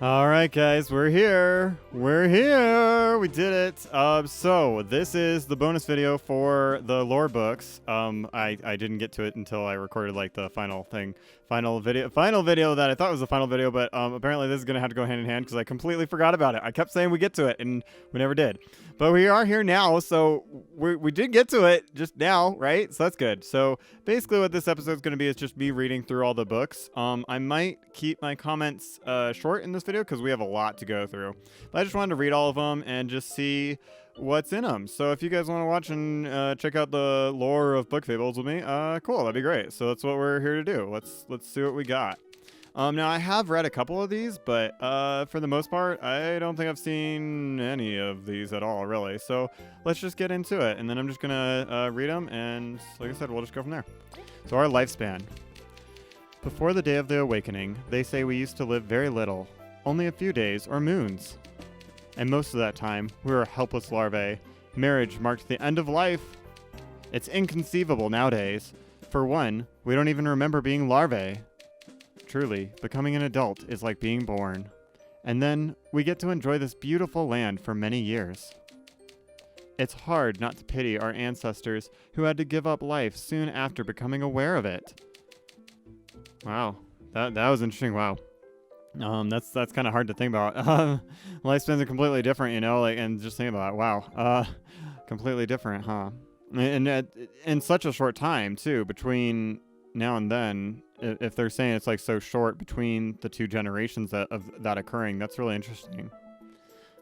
All right, guys, we're here. We're here. We did it. So this is the bonus video for the lore books. I didn't get to it until I recorded like the final video that I thought was the final video, but apparently this is gonna have to go hand in hand because I completely forgot about it. I kept saying we get to it and we never did. But we are here now, so we did get to it just now, right? So that's good. So basically what this episode is going to be is just me reading through all the books. I might keep my comments short in this video because we have a lot to go through. But I just wanted to read all of them and just see what's in them. So if you guys want to watch and check out the lore of Bug Fables with me, cool, that'd be great. So that's what we're here to do. Let's see what we got. Now I have read a couple of these, but for the most part, I don't think I've seen any of these at all, really. So let's just get into it, and then I'm just gonna read them, and like I said, we'll just go from there. So our lifespan. Before the day of the awakening, they say we used to live very little, only a few days or moons. And most of that time, we were helpless larvae. Marriage marked the end of life. It's inconceivable nowadays. For one, we don't even remember being larvae. Truly, becoming an adult is like being born. And then, we get to enjoy this beautiful land for many years. It's hard not to pity our ancestors who had to give up life soon after becoming aware of it. Wow, that was interesting, wow. That's kind of hard to think about. Lifespans are completely different, you know, like, and just think about it, wow. Completely different, huh? And in such a short time, too, between now and then, if they're saying it's like so short between the two generations of that occurring, that's really interesting.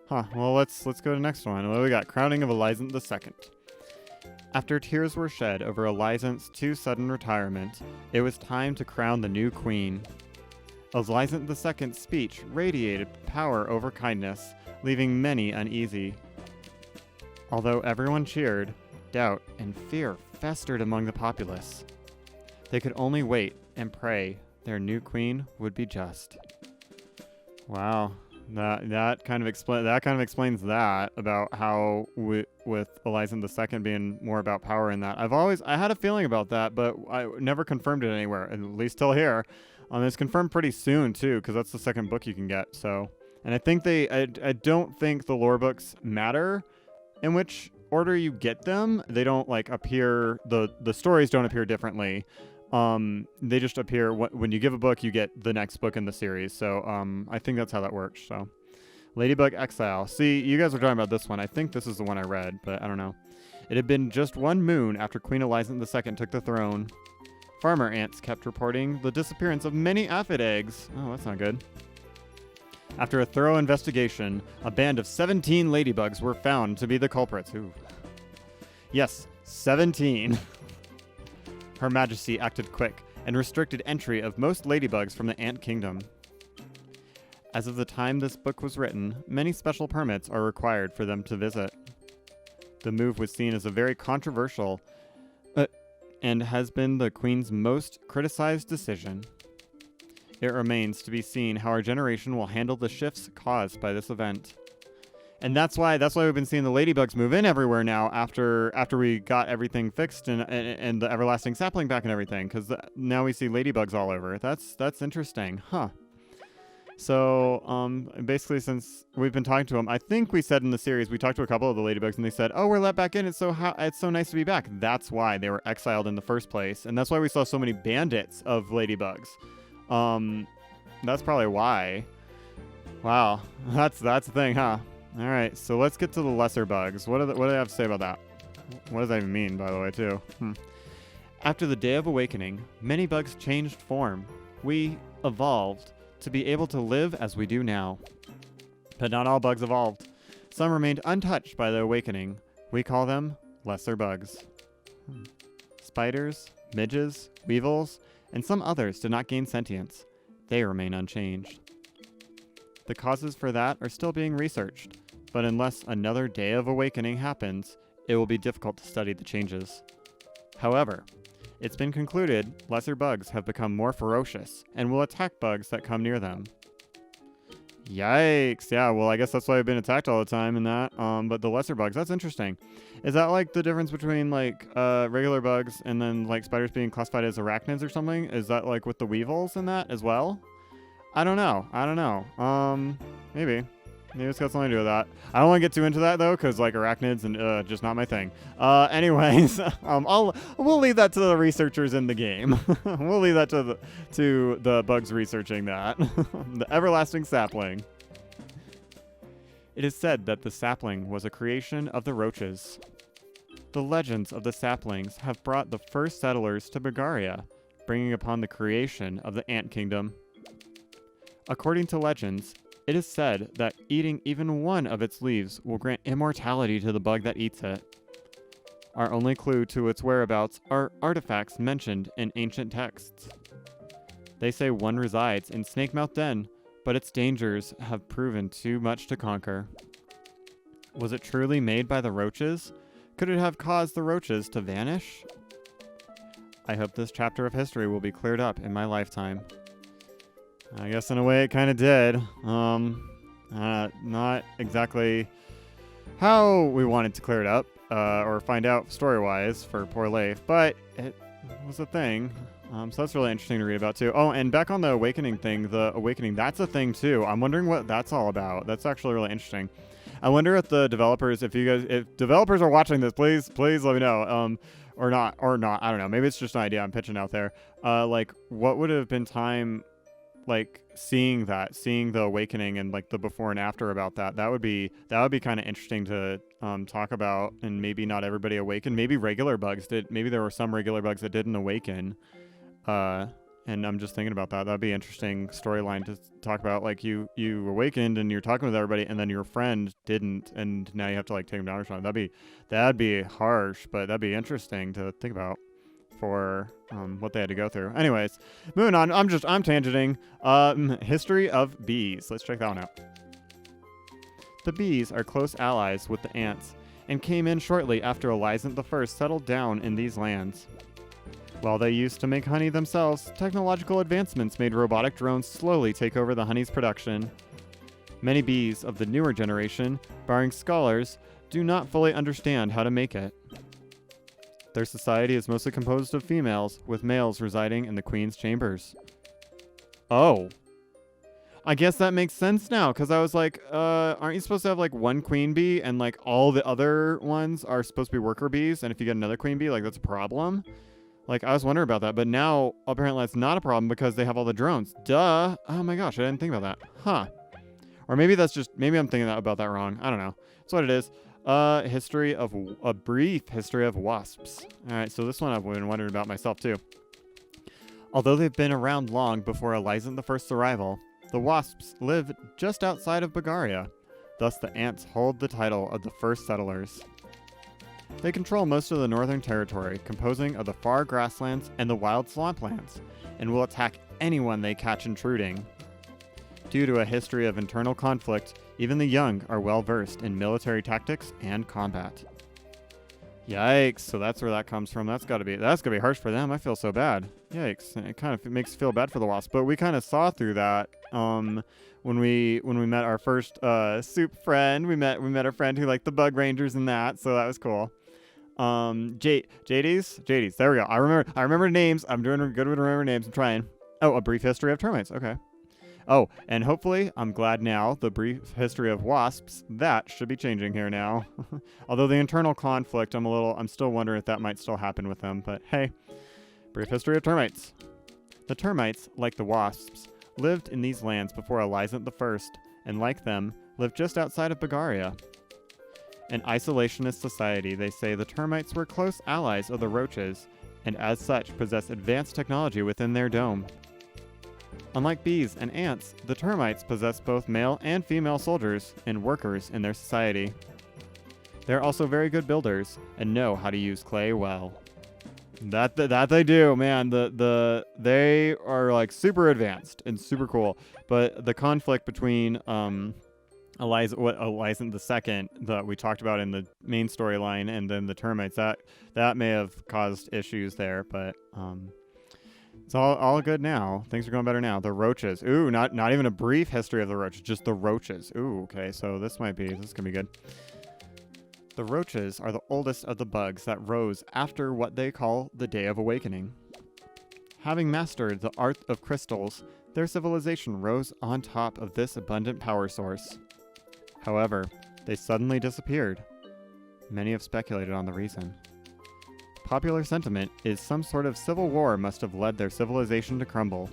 Huh, well, let's go to the next one. What do we got? Crowning of Eliza II. After tears were shed over Eliza's too sudden retirement, it was time to crown the new queen. Eliza II's speech radiated power over kindness, leaving many uneasy. Although everyone cheered, doubt and fear festered among the populace. They could only wait and pray their new queen would be just. Wow, that kind of explains that about how with Eliza II being more about power in that. I had a feeling about that, but I never confirmed it anywhere, at least till here. It's confirmed pretty soon too, because that's the second book you can get. So, and I think I don't think the lore books matter in which order you get them. They don't like appear. The stories don't appear differently. They just appear when you give a book, you get the next book in the series. So, I think that's how that works. So, Ladybug Exile. See, you guys were talking about this one. I think this is the one I read, but I don't know. It had been just one moon after Queen Eliza II took the throne. Farmer ants kept reporting the disappearance of many aphid eggs. Oh, that's not good. After a thorough investigation, a band of 17 ladybugs were found to be the culprits. Ooh. Yes, 17. Her Majesty acted quick and restricted entry of most ladybugs from the ant kingdom. As of the time this book was written, many special permits are required for them to visit. The move was seen as a very controversial and has been the Queen's most criticized decision. It remains to be seen how our generation will handle the shifts caused by this event. And that's why we've been seeing the ladybugs move in everywhere now after we got everything fixed and the Everlasting Sapling back and everything, because now we see ladybugs all over. That's interesting, huh? So basically, since we've been talking to them, I think we said in the series we talked to a couple of the ladybugs and they said, "Oh, we're let back in. It's so nice to be back." That's why they were exiled in the first place, and that's why we saw so many bandits of ladybugs. That's probably why. Wow, that's the thing, huh? All right, so let's get to the lesser bugs. What do they have to say about that? What does that even mean, by the way, too? After the Day of Awakening, many bugs changed form. We evolved to be able to live as we do now. But not all bugs evolved. Some remained untouched by the awakening. We call them lesser bugs. Spiders, midges, weevils, and some others did not gain sentience. They remain unchanged. The causes for that are still being researched, but unless another Day of Awakening happens, it will be difficult to study the changes. However, it's been concluded lesser bugs have become more ferocious and will attack bugs that come near them. Yikes. Yeah, well, I guess that's why I've been attacked all the time in that. But the lesser bugs, that's interesting. Is that like the difference between like regular bugs and then like spiders being classified as arachnids or something? Is that like with the weevils and that as well? I don't know. Maybe. Maybe it's got something to do with that. I don't want to get too into that though, because like arachnids and just not my thing. Anyways, we'll leave that to the researchers in the game. We'll leave that to the bugs researching that. The Everlasting Sapling. It is said that the sapling was a creation of the roaches. The legends of the saplings have brought the first settlers to Bulgaria, bringing upon the creation of the ant kingdom. According to legends, it is said that eating even one of its leaves will grant immortality to the bug that eats it. Our only clue to its whereabouts are artifacts mentioned in ancient texts. They say one resides in Snakemouth Den, but its dangers have proven too much to conquer. Was it truly made by the roaches? Could it have caused the roaches to vanish? I hope this chapter of history will be cleared up in my lifetime. I guess in a way it kind of did. Not exactly how we wanted to clear it up, or find out story-wise for poor Leif, but it was a thing. So that's really interesting to read about too. Oh, and back on the awakening thing, that's a thing too. I'm wondering what that's all about. That's actually really interesting. I wonder if the developers, if developers are watching this, please let me know. Or not, I don't know. Maybe it's just an idea I'm pitching out there. Like what would have been time, like seeing the awakening and like the before and after about that. That would be kind of interesting to talk about. And maybe not everybody awakened. Maybe regular bugs did. Maybe there were some regular bugs that didn't awaken. And I'm just thinking about that. That'd be an interesting storyline to talk about. Like you awakened and you're talking with everybody, and then your friend didn't, and now you have to like take him down or something. That'd be harsh, but that'd be interesting to think about for what they had to go through. Anyways, moving on. I'm tangenting. History of bees. Let's check that one out. The bees are close allies with the ants, and came in shortly after Eliza I settled down in these lands. While they used to make honey themselves, technological advancements made robotic drones slowly take over the honey's production. Many bees of the newer generation, barring scholars, do not fully understand how to make it. Their society is mostly composed of females, with males residing in the queen's chambers. Oh. I guess that makes sense now, because I was like, aren't you supposed to have like one queen bee, and like all the other ones are supposed to be worker bees, and if you get another queen bee, like that's a problem? Like, I was wondering about that, but now, apparently that's not a problem because they have all the drones. Duh! Oh my gosh, I didn't think about that. Huh. Or maybe maybe I'm thinking about that wrong. I don't know. That's what it is. A brief history of wasps. Alright, so this one I've been wondering about myself too. Although they've been around long before Eliza I's arrival, the wasps live just outside of Bulgaria. Thus the ants hold the title of the first settlers. They control most of the northern territory, composing of the far grasslands and the wild swamplands, and will attack anyone they catch intruding. Due to a history of internal conflict, even the young are well versed in military tactics and combat. Yikes, so that's where that comes from. That's gotta be harsh for them. I feel so bad. Yikes. It kind of makes me feel bad for the wasp, but we kind of saw through that when we met our first soup friend. We met our friend who liked the bug rangers and that, so that was cool. JDs. There we go. I remember names. I'm doing good with remembering names. I'm trying. Oh, a brief history of termites. Okay. Oh, and hopefully, I'm glad now, the brief history of wasps, that should be changing here now. Although the internal conflict, I'm still wondering if that might still happen with them, but hey. Brief history of termites. The termites, like the wasps, lived in these lands before Eliza I, and like them, lived just outside of Bulgaria. An isolationist society, they say the termites were close allies of the roaches, and as such possess advanced technology within their dome. Unlike bees and ants, the termites possess both male and female soldiers and workers in their society. They're also very good builders and know how to use clay well. That they do, man. They are like super advanced and super cool. But the conflict between Eliza II that we talked about in the main storyline, and then the termites, that may have caused issues there, but it's all good now. Things are going better now. The roaches. Ooh, not even a brief history of the roaches, just the roaches. Ooh, okay, so this gonna be good. The roaches are the oldest of the bugs that rose after what they call the Day of Awakening. Having mastered the art of crystals, Their civilization rose on top of this abundant power source. However, they suddenly disappeared. Many have speculated on the reason. Popular sentiment is some sort of civil war must have led their civilization to crumble.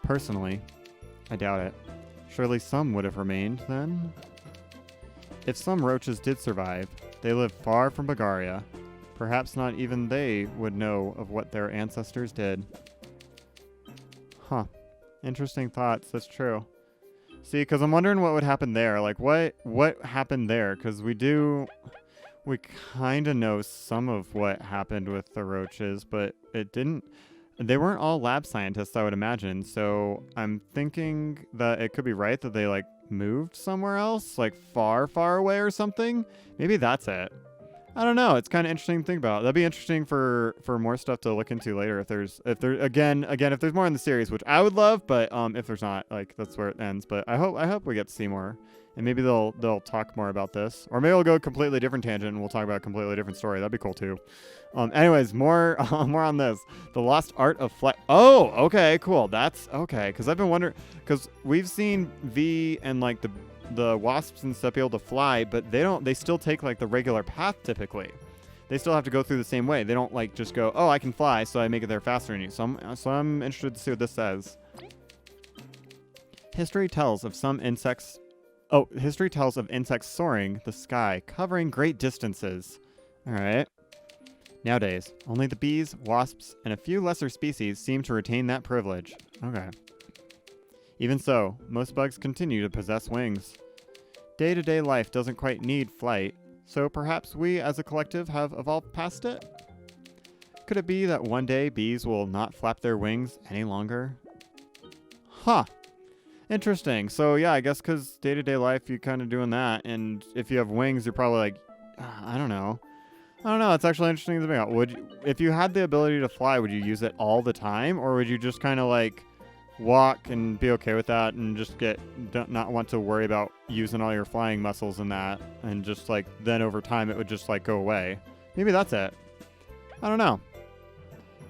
Personally, I doubt it. Surely some would have remained, then? If some roaches did survive, they lived far from Bulgaria. Perhaps not even they would know of what their ancestors did. Huh. Interesting thoughts, that's true. See, because I'm wondering what would happen there. Like, what happened there? Because we kind of know some of what happened with the roaches, but they weren't all lab scientists, I would imagine. So I'm thinking that it could be right that they, like, moved somewhere else, like far, far away or something. Maybe that's it. I don't know. It's kind of interesting to think about. That'd be interesting for more stuff to look into later. If there's more in the series, which I would love, but if there's not, like, that's where it ends. But I hope we get to see more, and maybe they'll talk more about this, or maybe we'll go a completely different tangent and we'll talk about a completely different story. That'd be cool too. Anyways, more on this. The Lost Art of Flight. Oh, okay, cool. That's okay. Because I've been wondering, because we've seen V and like the wasps and stuff be able to fly, but they still take like the regular path typically. They still have to go through the same way. They don't like just go, oh, I can fly, so I make it there faster than you. So I'm interested to see what this says. History tells of insects soaring the sky, covering great distances. All right. Nowadays, only the bees, wasps, and a few lesser species seem to retain that privilege. Okay. Even so, most bugs continue to possess wings. Day-to-day life doesn't quite need flight, so perhaps we as a collective have evolved past it? Could it be that one day bees will not flap their wings any longer? Huh. Interesting. So yeah, I guess because day-to-day life you're kind of doing that, and if you have wings, you're probably like, I don't know. It's actually interesting to think about. If you had the ability to fly, would you use it all the time, or would you just kind of like walk and be okay with that and just not want to worry about using all your flying muscles in that, and just like then over time it would just like go away? Maybe that's it. I don't know.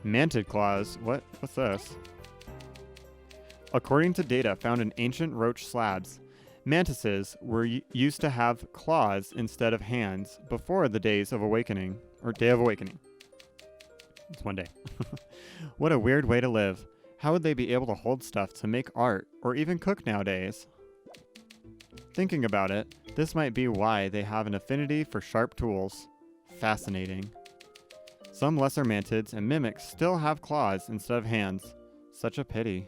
Mantid claws. What's this? According to data found in ancient roach slabs, mantises were used to have claws instead of hands before the days of awakening, or day of awakening. It's one day. What a weird way to live. How would they be able to hold stuff to make art or even cook nowadays? Thinking about it, this might be why they have an affinity for sharp tools. Fascinating. Some lesser mantids and mimics still have claws instead of hands. Such a pity.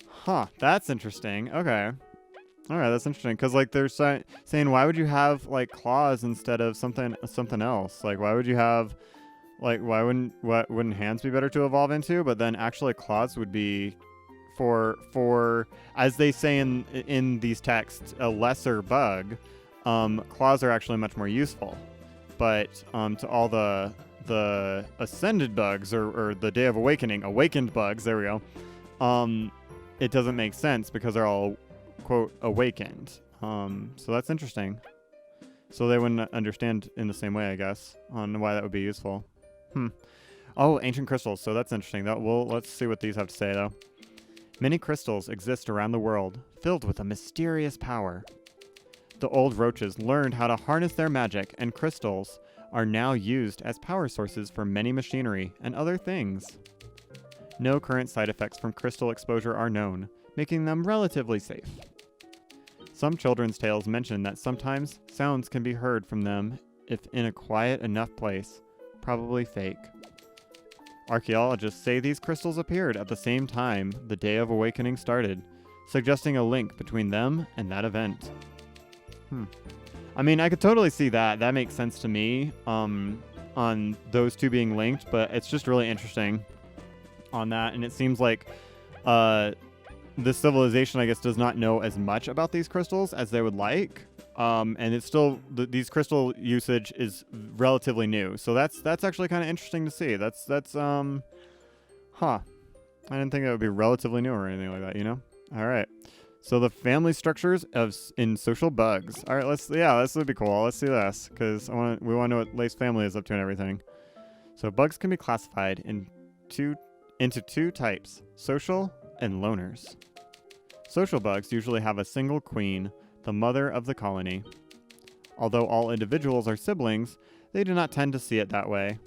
Huh, that's interesting. Okay. Alright, that's interesting. Because, like, they're saying, why would you have, like, claws instead of something else? Like, why would you have... Like, wouldn't hands be better to evolve into? But then actually claws would be for as they say in these texts, a lesser bug. Claws are actually much more useful. But to all the ascended bugs or the Day of Awakening, awakened bugs, there we go. It doesn't make sense because they're all, quote, awakened. So that's interesting. So they wouldn't understand in the same way, I guess, on why that would be useful. Oh, ancient crystals. So that's interesting. Let's see what these have to say, though. Many crystals exist around the world, filled with a mysterious power. The old roaches learned how to harness their magic, and crystals are now used as power sources for many machinery and other things. No current side effects from crystal exposure are known, making them relatively safe. Some children's tales mention that sometimes sounds can be heard from them if in a quiet enough place. Probably fake. Archaeologists say these crystals appeared at the same time the Day of Awakening started, suggesting a link between them and that event. I mean, I could totally see that. That makes sense to me, on those two being linked, but it's just really interesting on that. And it seems like this civilization, I guess, does not know as much about these crystals as they would like. And it's still, these crystal usage is relatively new. So that's actually kind of interesting to see. That's I didn't think it would be relatively new or anything like that, you know? All right. So the family structures in social bugs. All right, this would be cool. Let's see this, because we want to know what Lace's family is up to and everything. So bugs can be classified into two types, social and loners. Social bugs usually have a single queen, the mother of the colony. Although all individuals are siblings, they do not tend to see it that way.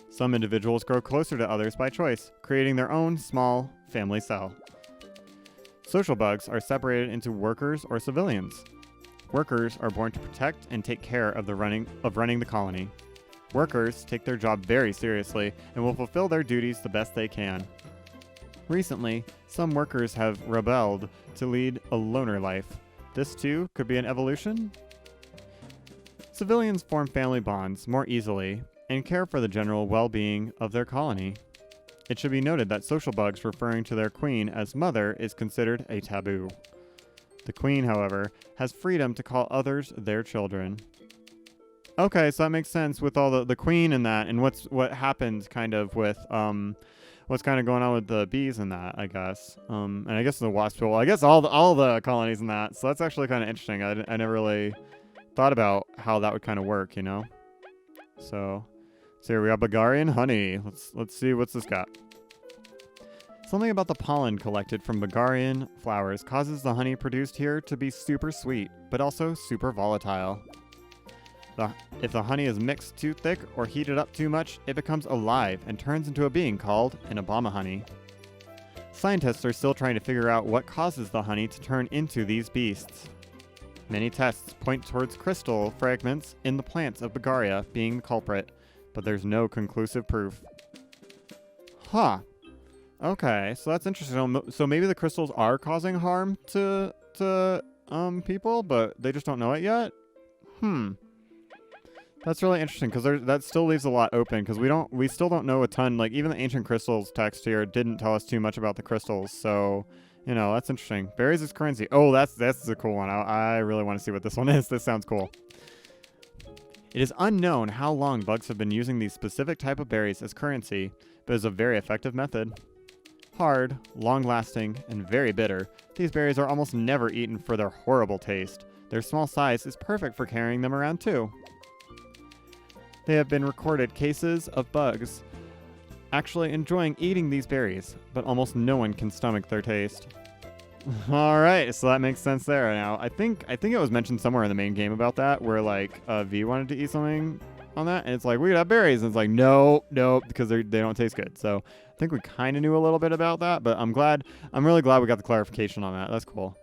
Some individuals grow closer to others by choice, creating their own small family cell. Social bugs are separated into workers or civilians. Workers are born to protect and take care of running the colony. Workers take their job very seriously and will fulfill their duties the best they can. Recently, some workers have rebelled to lead a loner life. This too could be an evolution? Civilians form family bonds more easily and care for the general well-being of their colony. It should be noted that social bugs referring to their queen as mother is considered a taboo. The queen, however, has freedom to call others their children. Okay, so that makes sense with all the queen and that, and what happened kind of with what's kind of going on with the bees and that, I guess. And I guess the wasp pool. I guess all the colonies and that. So that's actually kind of interesting. I never really thought about how that would kind of work, you know. So here we got Bulgarian honey. Let's see what's this got. Something about the pollen collected from Bulgarian flowers causes the honey produced here to be super sweet, but also super volatile. If the honey is mixed too thick or heated up too much, it becomes alive and turns into a being called an Obama honey. Scientists are still trying to figure out what causes the honey to turn into these beasts. Many tests point towards crystal fragments in the plants of Bulgaria being the culprit, but there's no conclusive proof. Huh. Okay, so that's interesting. So maybe the crystals are causing harm to people, but they just don't know it yet? That's really interesting because that still leaves a lot open because we still don't know a ton. Like even the ancient crystals text here didn't tell us too much about the crystals. So, you know, that's interesting. Berries as currency. Oh, that's a cool one. I really want to see what this one is. This sounds cool. It is unknown how long bugs have been using these specific type of berries as currency, but it's a very effective method. Hard, long-lasting, and very bitter, these berries are almost never eaten for their horrible taste. Their small size is perfect for carrying them around too. They have been recorded cases of bugs actually enjoying eating these berries, but almost no one can stomach their taste. Alright, so that makes sense there. Now, I think it was mentioned somewhere in the main game about that, where like V wanted to eat something on that, and it's like, we could have berries, and it's like, no, because they don't taste good. So I think we kind of knew a little bit about that, but I'm really glad we got the clarification on that. That's cool.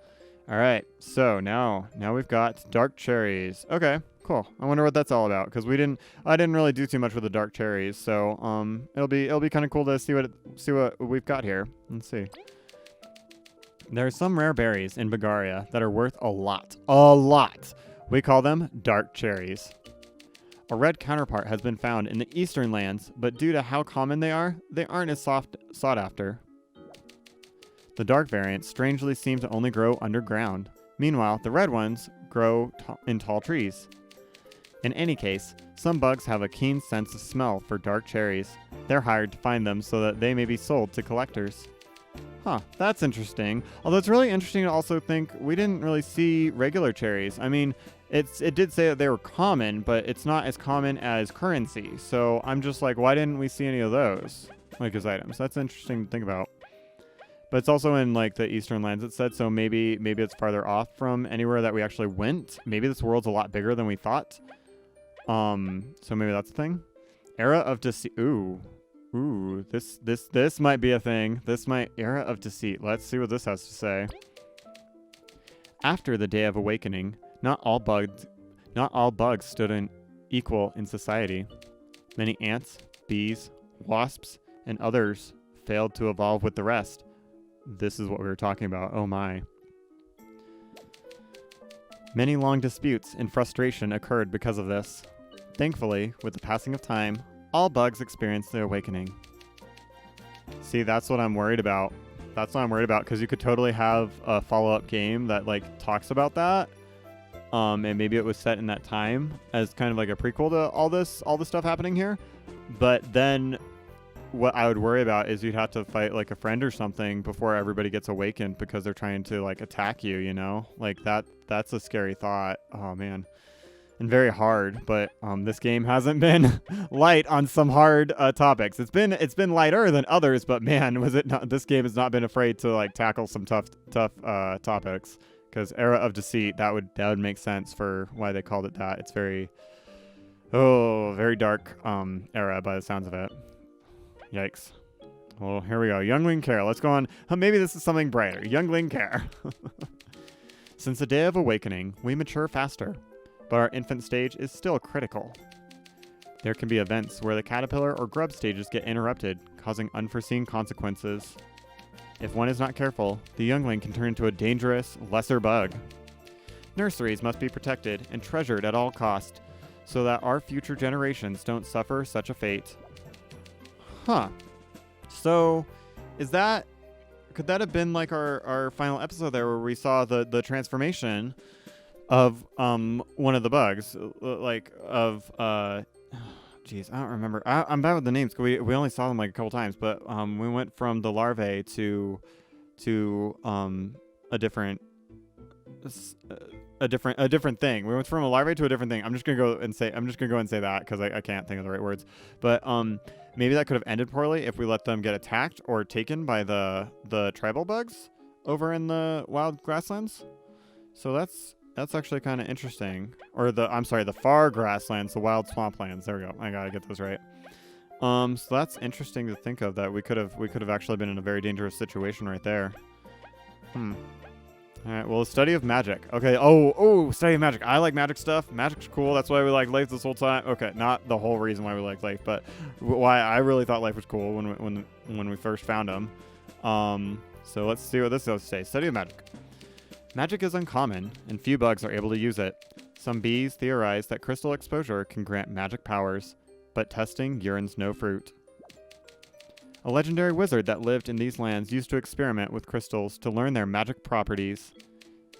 Alright, so now we've got dark cherries. Okay. Cool. I wonder what that's all about because I didn't really do too much with the dark cherries, so it'll be kind of cool to see what we've got here. Let's see. There are some rare berries in Bulgaria that are worth a lot. A lot. We call them dark cherries. A red counterpart has been found in the eastern lands, but due to how common they aren't as sought after. The dark variants strangely seem to only grow underground. Meanwhile, the red ones grow in tall trees. In any case, some bugs have a keen sense of smell for dark cherries. They're hired to find them so that they may be sold to collectors. Huh, that's interesting. Although it's really interesting to also think we didn't really see regular cherries. I mean, it did say that they were common, but it's not as common as currency. So I'm just like, why didn't we see any of those like as items? That's interesting to think about. But it's also in like the eastern lands, it said, so maybe it's farther off from anywhere that we actually went. Maybe this world's a lot bigger than we thought. So maybe that's a thing. Era of Deceit. Ooh, this might be a thing. Era of Deceit. Let's see what this has to say. After the Day of Awakening, not all bugs stood equal in society. Many ants, bees, wasps, and others failed to evolve with the rest. This is what we were talking about. Oh my. Many long disputes and frustration occurred because of this. Thankfully, with the passing of time, all bugs experienced the awakening. See, that's what I'm worried about. Because you could totally have a follow-up game that like talks about that. And maybe it was set in that time as kind of like a prequel to all this stuff happening here. But then what I would worry about is you'd have to fight like a friend or something before everybody gets awakened because they're trying to like attack you, you know? Like that's a scary thought. Oh man. and very hard, but this game hasn't been light on some hard topics. It's been lighter than others, but man, was it not? This game has not been afraid to like tackle some tough topics. Because Era of Deceit, that would make sense for why they called it that. It's very dark era by the sounds of it. Yikes. Well, here we go. Youngling Care. Let's go on. Maybe this is something brighter. Youngling Care. Since the Day of Awakening, we mature faster, but our infant stage is still critical. There can be events where the caterpillar or grub stages get interrupted, causing unforeseen consequences. If one is not careful, the youngling can turn into a dangerous, lesser bug. Nurseries must be protected and treasured at all costs, so that our future generations don't suffer such a fate. Huh. So, could that have been like our final episode there where we saw the transformation of one of the bugs, Jeez, I don't remember. I'm bad with the names. We only saw them like a couple times, but we went from the larvae to a different thing. We went from a larvae to a different thing. I'm just gonna go and say that because I can't think of the right words. But maybe that could have ended poorly if we let them get attacked or taken by the tribal bugs over in the wild grasslands. So that's actually kind of interesting. Or the far grasslands, the wild swamplands. There we go. I gotta get those right. So that's interesting to think of, that we could have actually been in a very dangerous situation right there. All right. Well, study of magic. Okay. Oh, study of magic. I like magic stuff. Magic's cool. That's why we like Life this whole time. Okay, not the whole reason why we like Life, but why I really thought Life was cool when we first found him. So let's see what this has to say. Study of magic. Magic is uncommon, and few bugs are able to use it. Some bees theorize that crystal exposure can grant magic powers, but testing urines no fruit. A legendary wizard that lived in these lands used to experiment with crystals to learn their magic properties,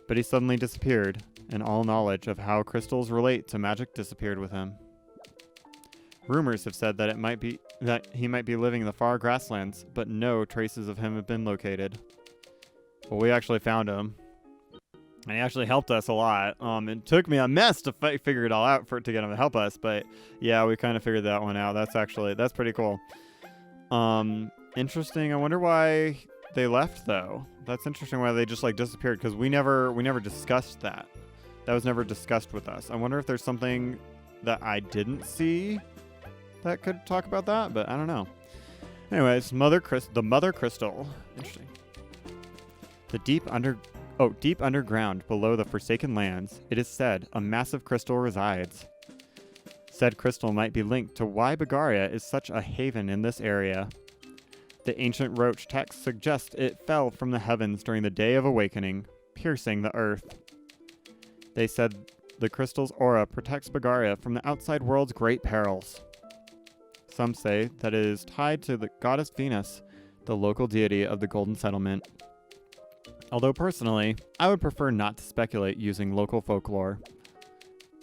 but he suddenly disappeared, and all knowledge of how crystals relate to magic disappeared with him. Rumors have said that he might be living in the far grasslands, but no traces of him have been located. Well, we actually found him. And he actually helped us a lot. It took me a mess to figure it all out to get him to help us. But yeah, we kind of figured that one out. That's pretty cool. Interesting. I wonder why they left though. That's interesting why they just like disappeared, because we never discussed that. That was never discussed with us. I wonder if there's something that I didn't see that could talk about that, but I don't know. Anyways, the Mother Crystal. Interesting. Deep underground below the Forsaken Lands, it is said a massive crystal resides. Said crystal might be linked to why Bagaria is such a haven in this area. The ancient roach text suggests it fell from the heavens during the Day of Awakening, piercing the earth. They said the crystal's aura protects Bagaria from the outside world's great perils. Some say that it is tied to the goddess Venus, the local deity of the Golden Settlement. Although personally, I would prefer not to speculate using local folklore.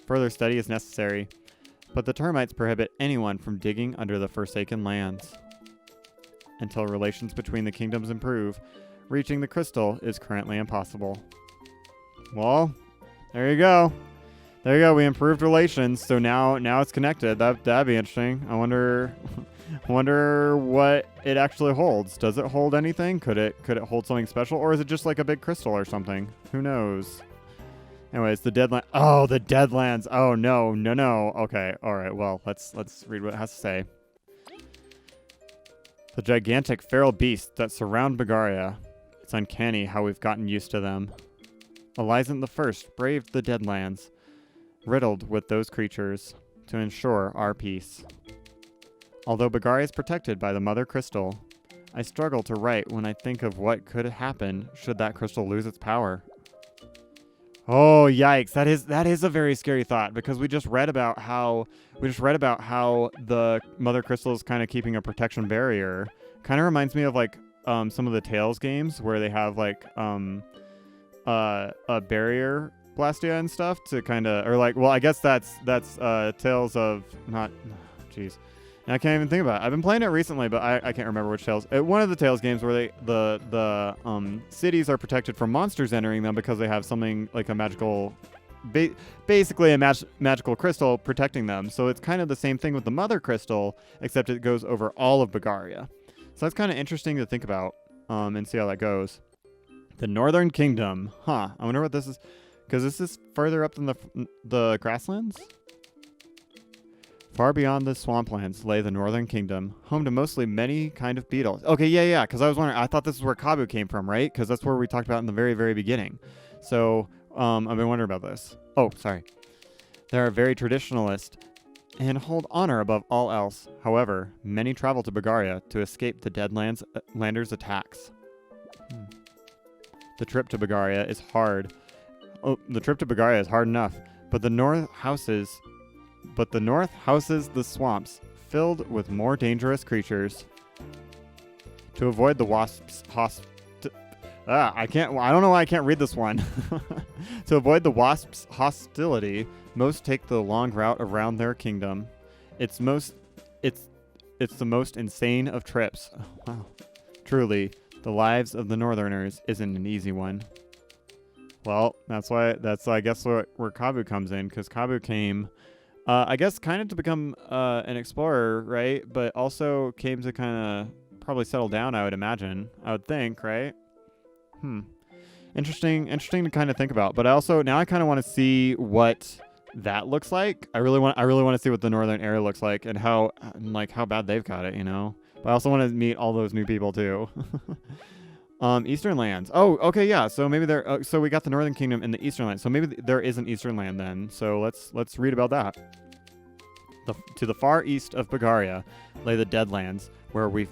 Further study is necessary, but the termites prohibit anyone from digging under the Forsaken Lands. Until relations between the kingdoms improve, reaching the crystal is currently impossible. Well, there you go. There you go. We improved relations, so now it's connected. That'd be interesting. I wonder what it actually holds. Does it hold anything? Could it hold something special, or is it just like a big crystal or something? Who knows? Anyways, the Deadlands. Oh, the Deadlands. Oh no. Okay. All right. Well, let's read what it has to say. The gigantic feral beasts that surround Bagaria. It's uncanny how we've gotten used to them. Eliza the First braved the Deadlands, riddled with those creatures, to ensure our peace. Although Bagaria is protected by the Mother Crystal, I struggle to write when I think of what could happen should that crystal lose its power. Oh, yikes. That is a very scary thought, because we just read about how the Mother Crystal is kind of keeping a protection barrier. Kind of reminds me of like some of the Tales games where they have like a barrier Blastia and stuff to kind of, or like, well, I guess that's Tales of not, jeez. I can't even think about it. I've been playing it recently, but I can't remember which Tales. One of the Tales games where the cities are protected from monsters entering them because they have something like a magical basically a magical crystal protecting them. So it's kind of the same thing with the mother crystal, except it goes over all of Bagaria. So that's kind of interesting to think about and see how that goes. The Northern Kingdom. Huh. I wonder what this is. Because this is further up than the grasslands? Far beyond the swamplands lay the Northern Kingdom, home to mostly many kind of beetles. Okay, yeah, because I was wondering, I thought this is where Kabu came from, right? Because that's where we talked about in the very, very beginning. So, I've been wondering about this. Oh, sorry. They are very traditionalist and hold honor above all else. However, many travel to Bagaria to escape the Deadlanders' attacks. The trip to Bagaria is hard. Oh, the trip to Bagaria is hard enough, but the north houses the swamps, filled with more dangerous creatures. To avoid the wasps' I don't know why I can't read this one. To avoid the wasps' hostility, most take the long route around their kingdom. It's the most insane of trips. Oh, wow. Truly, the lives of the Northerners isn't an easy one. Well, that's I guess where Kabu comes in, because Kabu came, I guess, kind of to become an explorer, right? But also came to kind of probably settle down, I would imagine. I would think, right? Interesting to kind of think about. But now I kind of want to see what that looks like. I really want to see what the northern area looks like and how bad they've got it, you know. But I also want to meet all those new people too. Eastern lands. Oh, okay, yeah. So maybe so we got the Northern Kingdom in the Eastern land. So maybe there is an Eastern land then. So let's read about that. To the far east of Bagaria lay the Deadlands, where we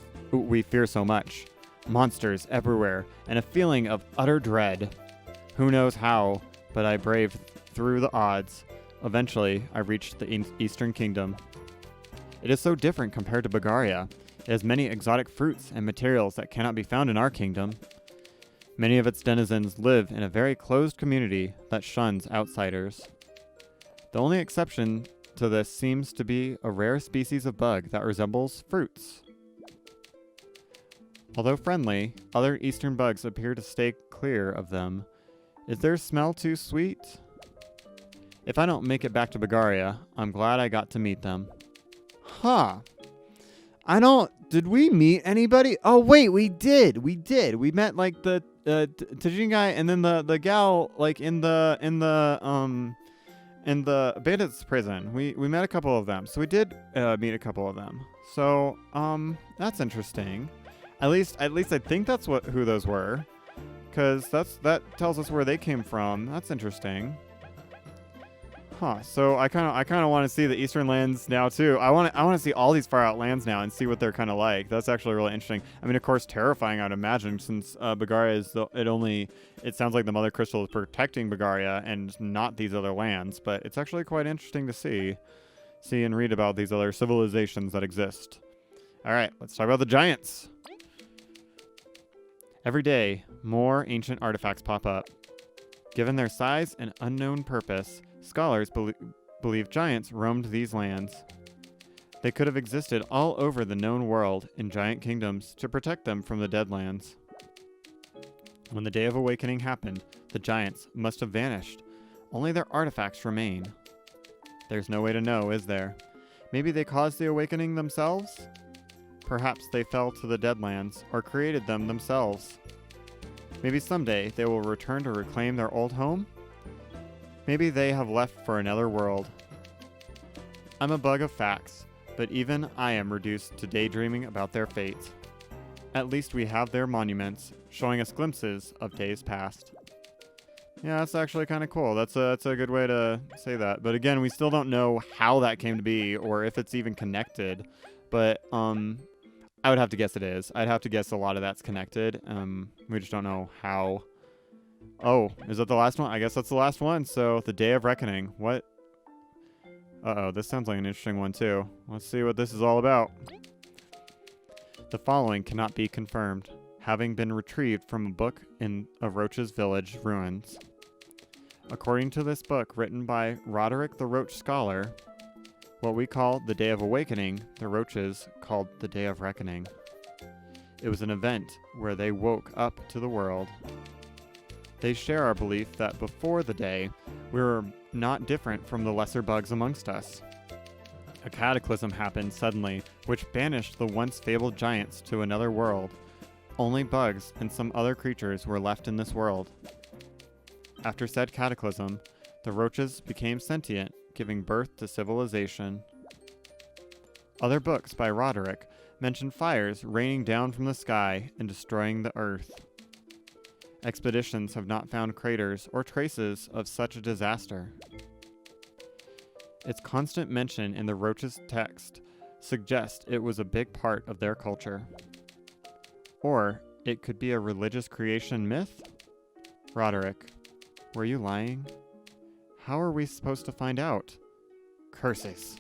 fear so much. Monsters everywhere, and a feeling of utter dread. Who knows how, but I braved through the odds. Eventually, I reached the Eastern Kingdom. It is so different compared to Bagaria. It has many exotic fruits and materials that cannot be found in our kingdom. Many of its denizens live in a very closed community that shuns outsiders. The only exception to this seems to be a rare species of bug that resembles fruits. Although friendly, other eastern bugs appear to stay clear of them. Is their smell too sweet? If I don't make it back to Bagaria, I'm glad I got to meet them. Huh. Did we meet anybody? Oh, wait, we did. We met, like, the Tajin guy and then the gal, like, in the bandits prison. We met a couple of them. So we did meet a couple of them. So, that's interesting. At least I think that's who those were. Because that tells us where they came from. That's interesting. Huh. So I kind of want to see the Eastern lands now too. I want to see all these far out lands now and see what they're kind of like. That's actually really interesting. I mean, of course, terrifying, I'd imagine, since Bagaria is it sounds like the Mother Crystal is protecting Bagaria and not these other lands. But it's actually quite interesting to see and read about these other civilizations that exist. All right, let's talk about the giants. Every day, more ancient artifacts pop up. Given their size and unknown purpose, scholars believe giants roamed these lands. They could have existed all over the known world in giant kingdoms to protect them from the Deadlands. When the Day of Awakening happened, the giants must have vanished. Only their artifacts remain. There's no way to know, is there? Maybe they caused the awakening themselves? Perhaps they fell to the Deadlands or created them themselves. Maybe someday they will return to reclaim their old home? Maybe they have left for another world. I'm a bug of facts, but even I am reduced to daydreaming about their fate. At least we have their monuments, showing us glimpses of days past. Yeah, that's actually kind of cool. That's a good way to say that. But again, we still don't know how that came to be or if it's even connected. But I would have to guess it is. I'd have to guess a lot of that's connected. We just don't know how. Oh, is that the last one? I guess that's the last one. So, the Day of Reckoning. What? Uh-oh, this sounds like an interesting one too. Let's see what this is all about. The following cannot be confirmed, having been retrieved from a book in a Roach's village ruins. According to this book written by Roderick the Roach Scholar, what we call the Day of Awakening, the Roaches called the Day of Reckoning. It was an event where they woke up to the world. They share our belief that before the day, we were not different from the lesser bugs amongst us. A cataclysm happened suddenly, which banished the once fabled giants to another world. Only bugs and some other creatures were left in this world. After said cataclysm, the roaches became sentient, giving birth to civilization. Other books by Roderick mention fires raining down from the sky and destroying the earth. Expeditions have not found craters or traces of such a disaster. Its constant mention in the roaches' text suggests it was a big part of their culture. Or it could be a religious creation myth? Roderick, were you lying? How are we supposed to find out? Curses.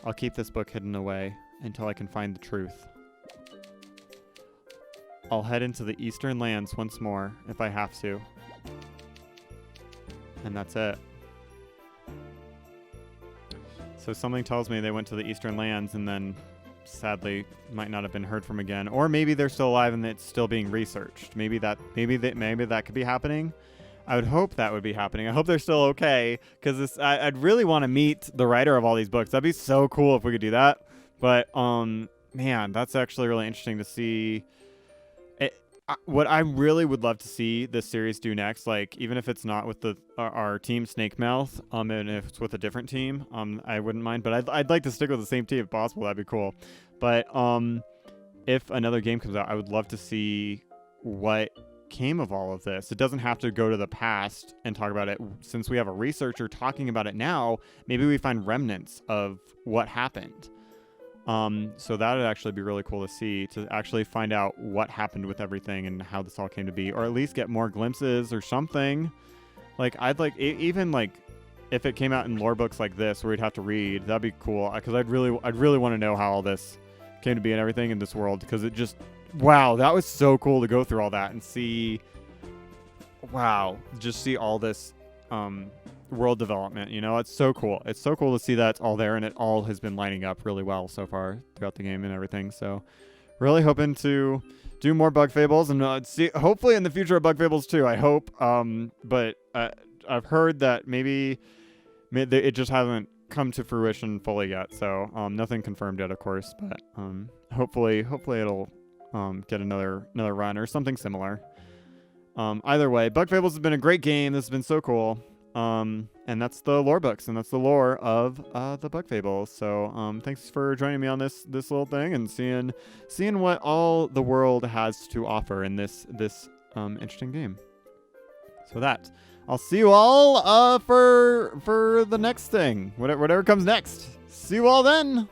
I'll keep this book hidden away until I can find the truth. I'll head into the Eastern Lands once more, if I have to. And that's it. So something tells me they went to the Eastern Lands and then, sadly, might not have been heard from again. Or maybe they're still alive and it's still being researched. Maybe that could be happening. I would hope that would be happening. I hope they're still okay, because I'd really want to meet the writer of all these books. That'd be so cool if we could do that. But, man, that's actually really interesting to see. What I really would love to see this series do next, like, even if it's not with our team Snakemouth, and if it's with a different team, I wouldn't mind. But I'd like to stick with the same team if possible. That'd be cool. But if another game comes out, I would love to see what came of all of this. It doesn't have to go to the past and talk about it. Since we have a researcher talking about it now, maybe we find remnants of what happened. So that would actually be really cool to see, to actually find out what happened with everything and how this all came to be, or at least get more glimpses or something. Like, I'd like, even like, if it came out in lore books like this where we'd have to read, that'd be cool, because I'd really want to know how all this came to be and everything in this world, because it just, wow, that was so cool to go through all that and see, wow, just see all this world development. You know, it's so cool. It's so cool to see that it's all there, and it all has been lining up really well so far throughout the game and everything. So really hoping to do more Bug Fables, and see, hopefully in the future of Bug Fables too, I hope. But I've heard that maybe it just hasn't come to fruition fully yet, so nothing confirmed yet, of course, but hopefully it'll get another run or something similar. Either way, Bug Fables has been a great game. This has been so cool. And that's the lore books, and that's the lore of the Bug Fables. So thanks for joining me on this little thing and seeing what all the world has to offer in this interesting game. So that I'll see you all for the next thing, whatever comes next. See you all then.